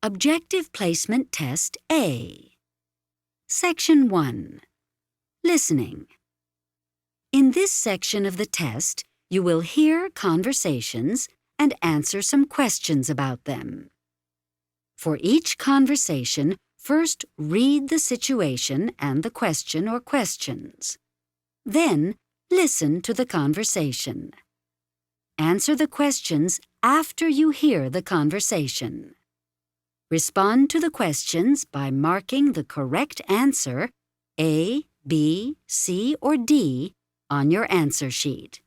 Objective Placement Test A. Section 1. Listening. In this section of the test, you will hear conversations and answer some questions about them. For each conversation, first read the situation and the question or questions. Then, listen to the conversation. Answer the questions after you hear the conversation. Respond to the questions by marking the correct answer, A, B, C, or D, on your answer sheet.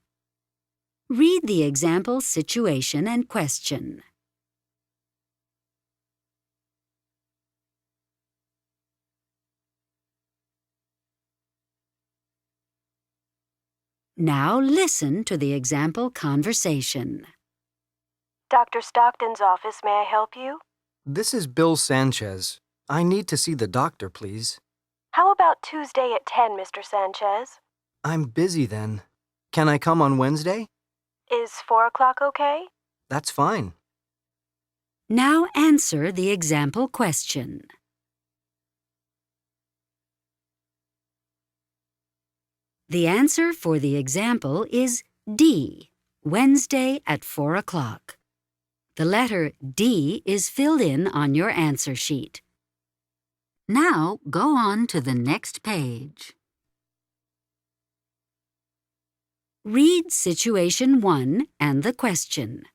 Read the example situation and question. Now listen to the example conversation. Dr. Stockton's office, may I help you? This is Bill Sanchez. I need to see the doctor, please. How about Tuesday at 10, Mr. Sanchez? I'm busy then. Can I come on Wednesday? Is 4 o'clock okay? That's fine. Now answer the example question. The answer for the example is D, Wednesday at 4 o'clock. The letter D is filled in on your answer sheet. Now go on to the next page. Read Situation 1 and the question.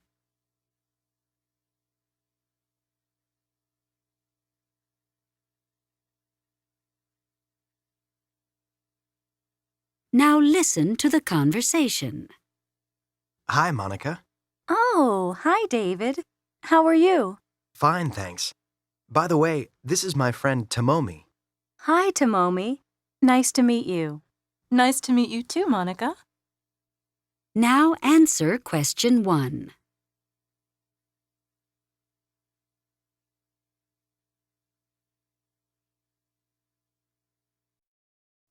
Now listen to the conversation. Hi, Monica. Oh, hi, David. How are you? Fine, thanks. By the way, this is my friend Tomomi. Hi, Tomomi. Nice to meet you. Nice to meet you too, Monica. Now answer question 1.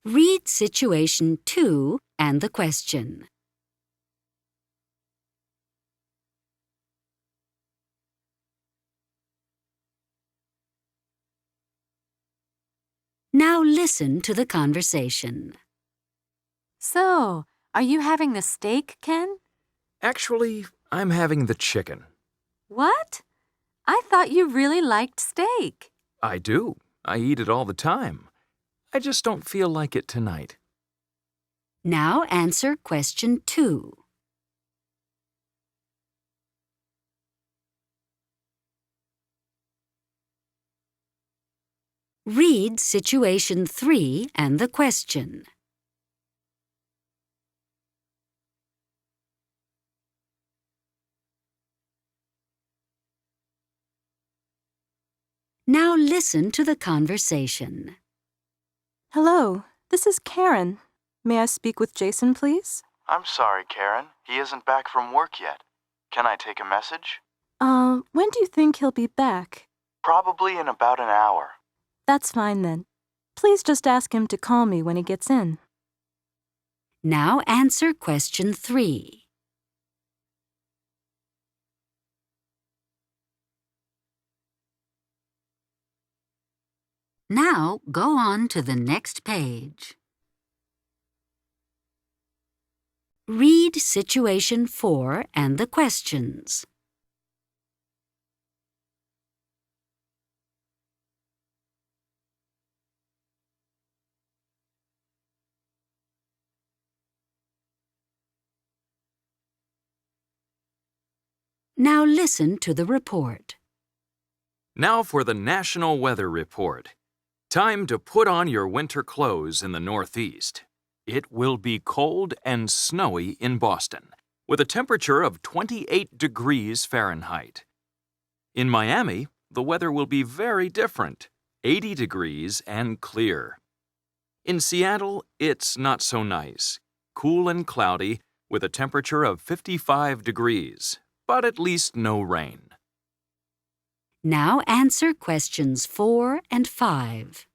Read situation 2 and the question. Now listen to the conversation. So, are you having the steak, Ken? Actually, I'm having the chicken. What? I thought you really liked steak. I do. I eat it all the time. I just don't feel like it tonight. Now answer question 2. Read situation 3 and the question. Now listen to the conversation. Hello, this is Karen. May I speak with Jason, please? I'm sorry, Karen. He isn't back from work yet. Can I take a message? When do you think he'll be back? Probably in about an hour. That's fine then. Please just ask him to call me when he gets in. Now answer question 3. Now go on to the next page. Read situation 4 and the questions. Now listen to the report. Now for the National Weather Report. Time to put on your winter clothes in the Northeast. It will be cold and snowy in Boston, with a temperature of 28 degrees Fahrenheit. In Miami, the weather will be very different, 80 degrees and clear. In Seattle, it's not so nice, cool and cloudy, with a temperature of 55 degrees, but at least no rain. Now answer questions 4 and 5.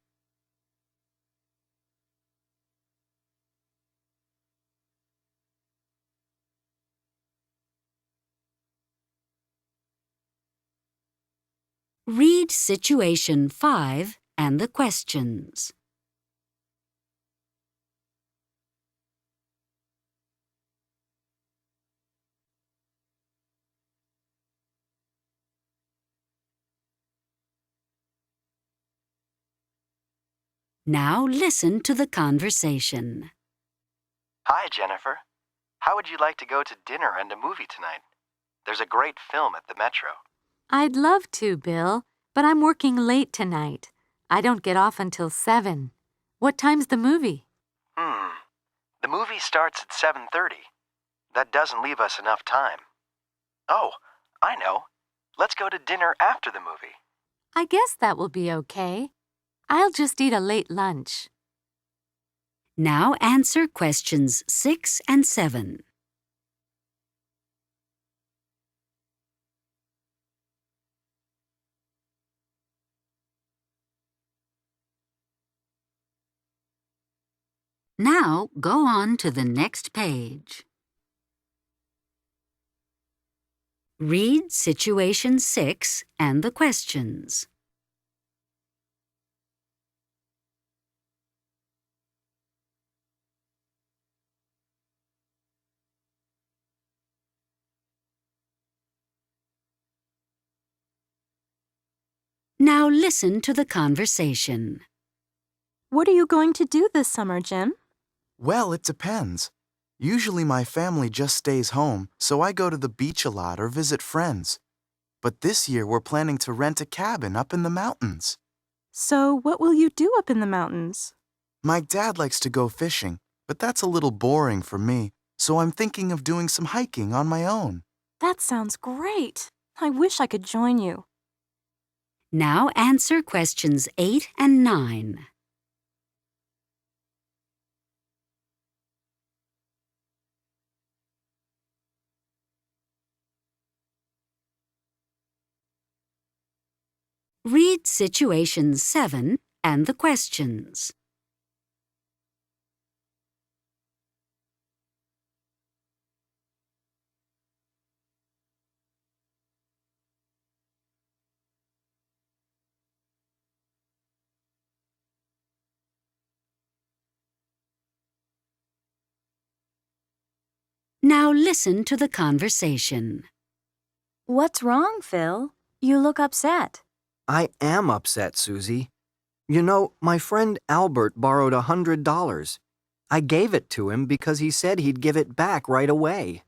Read situation 5 and the questions. Now listen to the conversation. Hi, Jennifer. How would you like to go to dinner and a movie tonight? There's a great film at the Metro. I'd love to, Bill, but I'm working late tonight. I don't get off until 7. What time's the movie? The movie starts at 7:30. That doesn't leave us enough time. Oh, I know. Let's go to dinner after the movie. I guess that will be okay. I'll just eat a late lunch. Now answer questions 6 and 7. Now go on to the next page. Read situation 6 and the questions. Now listen to the conversation. What are you going to do this summer, Jim? Well, it depends. Usually my family just stays home, so I go to the beach a lot or visit friends. But this year we're planning to rent a cabin up in the mountains. So what will you do up in the mountains? My dad likes to go fishing, but that's a little boring for me, so I'm thinking of doing some hiking on my own. That sounds great. I wish I could join you. Now answer questions 8 and 9. Read situation 7 and the questions. Now listen to the conversation. What's wrong, Phil? You look upset. I am upset, Susie. You know, my friend Albert borrowed $100. I gave it to him because he said he'd give it back right away.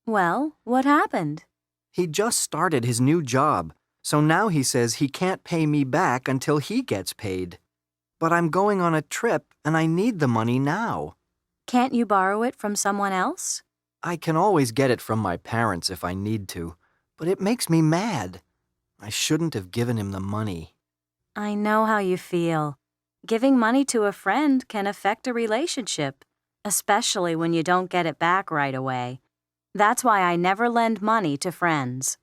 Well, what happened? He just started his new job, so now he says he can't pay me back until he gets paid. But I'm going on a trip and I need the money now. Can't you borrow it from someone else? I can always get it from my parents if I need to, but it makes me mad. I shouldn't have given him the money. I know how you feel. Giving money to a friend can affect a relationship, especially when you don't get it back right away. That's why I never lend money to friends.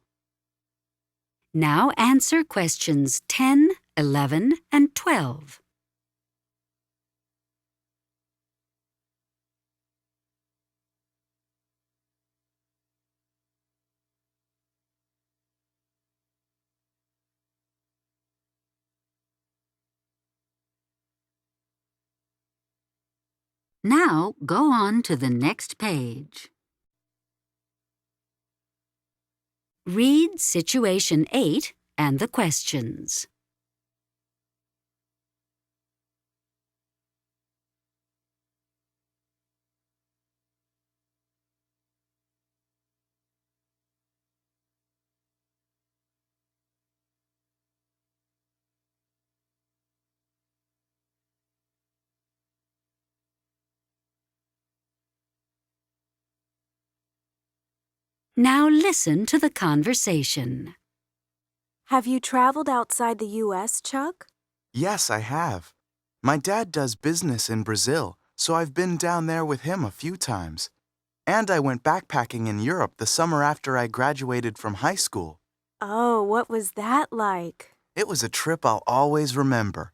Now answer questions 10, 11, and 12. Now go on to the next page. Read situation 8 and the questions. Now listen to the conversation. Have you traveled outside the U.S., Chuck? Yes, I have. My dad does business in Brazil, so I've been down there with him a few times. And I went backpacking in Europe the summer after I graduated from high school. Oh, what was that like? It was a trip I'll always remember.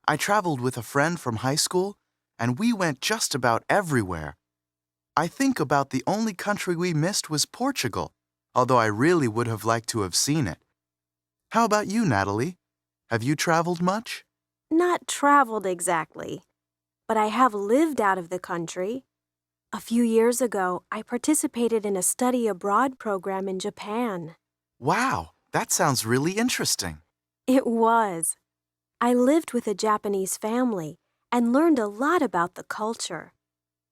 I traveled with a friend from high school, and we went just about everywhere. I think about the only country we missed was Portugal, although I really would have liked to have seen it. How about you, Natalie? Have you traveled much? Not traveled exactly, but I have lived out of the country. A few years ago, I participated in a study abroad program in Japan. Wow, that sounds really interesting. It was. I lived with a Japanese family and learned a lot about the culture.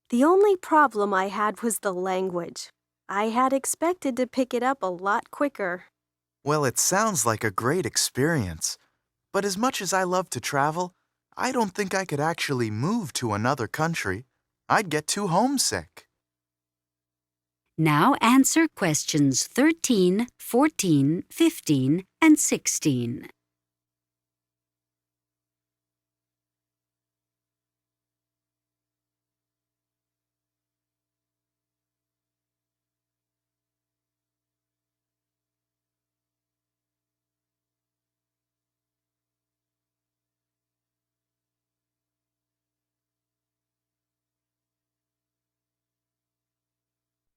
The only problem I had was the language. I had expected to pick it up a lot quicker. Well, it sounds like a great experience. But as much as I love to travel, I don't think I could actually move to another country. I'd get too homesick. Now answer questions 13, 14, 15, and 16.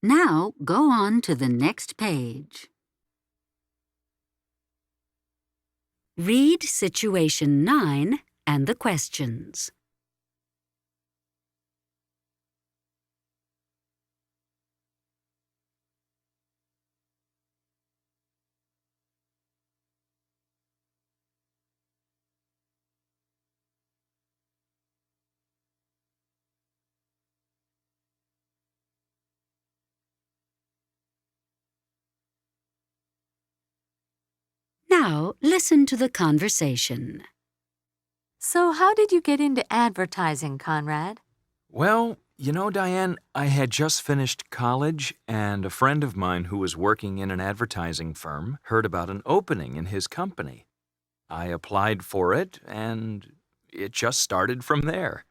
Now go on to the next page. Read situation 9 and the questions. Now listen to the conversation. So how did you get into advertising, Conrad? Well, you know, Diane, I had just finished college, and a friend of mine who was working in an advertising firm heard about an opening in his company. I applied for it, and it just started from there.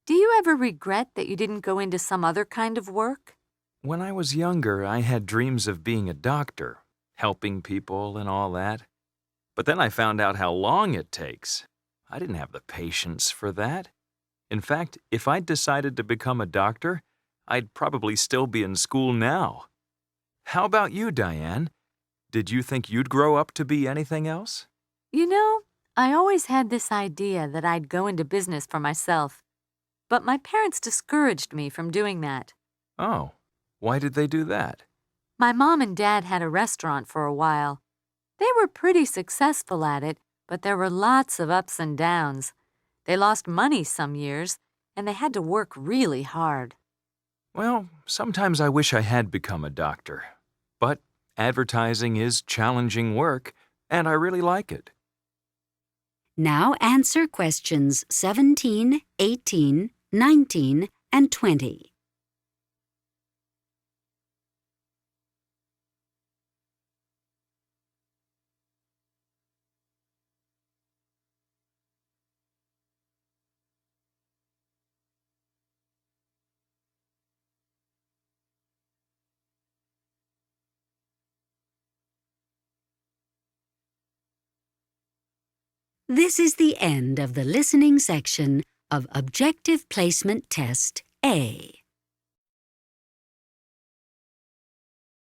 Do you ever regret that you didn't go into some other kind of work? When I was younger, I had dreams of being a doctor, helping people and all that. But then I found out how long it takes. I didn't have the patience for that. In fact, if I'd decided to become a doctor, I'd probably still be in school now. How about you, Diane? Did you think you'd grow up to be anything else? You know, I always had this idea that I'd go into business for myself. But my parents discouraged me from doing that. Oh, why did they do that? My mom and dad had a restaurant for a while. They were pretty successful at it, but there were lots of ups and downs. They lost money some years, and they had to work really hard. Well, sometimes I wish I had become a doctor. But advertising is challenging work, and I really like it. Now answer questions 17, 18, 19, and 20. This is the end of the listening section of Objective Placement Test A.